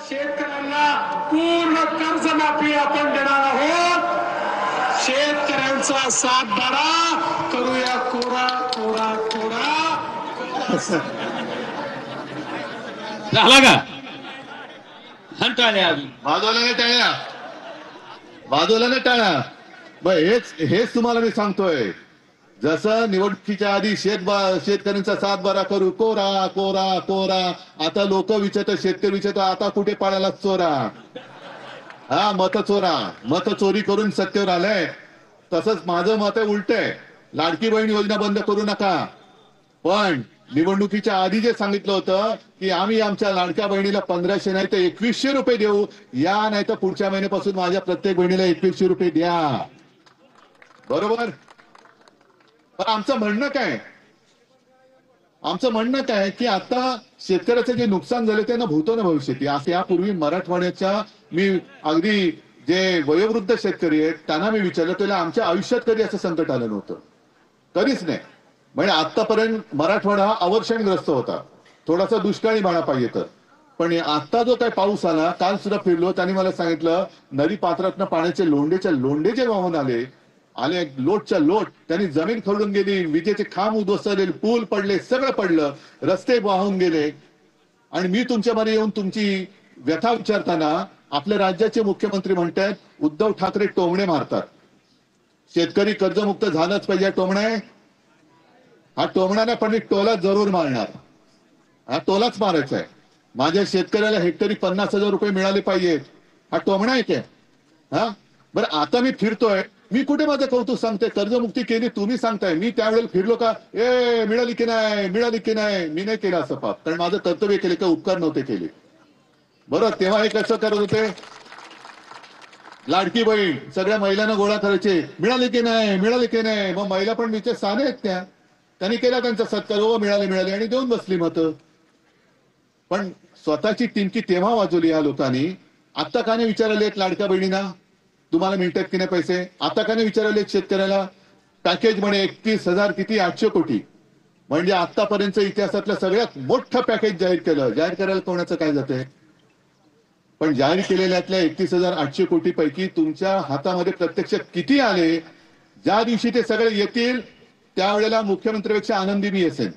शेतकऱ्यांना पूर्ण कर्जमाफी आपण देणार आहोत. शेतकऱ्यांचा सातबारा करूया कोरा कोरा कोरा. झाला का? टाळ्या वाजवल्याने टाळ्या, वाजवल्याने टाळ्या. मग हेच तुम्हाला मी सांगतोय. जसं निवडणुकीच्या आधी शेतकऱ्यांचा सातबारा करू कोरा कोरा कोरा. आता लोक विचारतात, शेतकरी विचारतात आता कुठे पाडायला चोरा. हा, मत चोरा, मत चोरी करून सत्तेवर आलंय. तसंच माझं मत आहे उलट आहे. लाडकी बहीण योजना बंद करू नका, पण निवडणुकीच्या आधी जे सांगितलं होतं की आम्ही आमच्या लाडक्या बहिणीला 1500 नाही तर 2100 रुपये देऊ, या नाही तर पुढच्या महिन्यापासून माझ्या प्रत्येक बहिणीला 2100 रुपये द्या. बरोबर. पण आमचं म्हणणं काय, आमचं म्हणणं काय की आता शेतकऱ्याचं जे नुकसान झालं त्यांना भूतो न भविष्यती. असं यापूर्वी मराठवाड्याच्या मी अगदी जे वयोवृद्ध शेतकरी आहेत त्यांना मी विचारलं, त्याला आमच्या आयुष्यात कधी असं संकट आलं नव्हतं, कधीच नाही. म्हणजे आतापर्यंत मराठवाडा हा अवर्षणग्रस्त होता, थोडासा दुष्काळी बाणा पाहिजे तर. पण आता जो काही पाऊस आला, काल सुद्धा फिरलो, त्यांनी मला सांगितलं नदी पात्रातनं पाण्याचे लोंढेच्या लोंढे जे वाहून आले लोटच्या लोट. त्यांनी जमीन खरडून गेली, विजेचे खांब उद्ध्वस्त झाले, पूल पडले, सगळं पडलं, रस्ते वाहून गेले. आणि मी तुमच्यामध्ये येऊन तुमची व्यथा विचारताना आपल्या राज्याचे मुख्यमंत्री म्हणतात उद्धव ठाकरे टोमणे मारतात. शेतकरी कर्जमुक्त झालंच पाहिजे. टोमणे हा टोमणा नाही, पण मी टोला जरूर मारणार. हा टोलाच मारायचा आहे. माझ्या शेतकऱ्याला हेक्टरी 50,000 रुपये मिळाले पाहिजेत. हा टोमणा आहे काय? हा, बरं आता मी फिरतोय, मी कुठे माझं कौतुक सांगते, कर्जमुक्ती केली तुम्ही सांगताय, मी त्यावेळेला फिरलो का मिळाली की नाही मिळाली की नाही? मी नाही केलं असं पाप, कारण माझं कर्तव्य केले का उपकार नव्हते केले. बरं, तेव्हा हे कसं करत होते, लाडकी बहीण सगळ्या महिलांना गोळा करायचे, मिळाली की नाही मिळाली की नाही. मग महिला पण विचार साने आहेत त्या, त्यांनी केला त्यांचा सत्कार, हो मिळाले मिळाले, आणि देऊन बसली मतं. पण स्वतःची टिमकी तेव्हा वाजवली या लोकांनी. आता का नाही विचारले लाडक्या बहिणींना तुम्हाला मिळतात की नाही पैसे? आता का नाही विचारले शेतकऱ्याला? पॅकेज म्हणे 31,000 किती 800 कोटी, म्हणजे आतापर्यंत इतिहासातलं सगळ्यात मोठं पॅकेज जाहीर केलं. जाहीर करायला कोणाचं काय जाते? पण जाहीर केलेल्यातल्या 31,800 कोटी पैकी तुमच्या हातामध्ये प्रत्यक्ष किती आले? ज्या दिवशी ते सगळे येतील त्यावेळेला मुख्यमंत्र्यापेक्षा आनंदी मी असेल.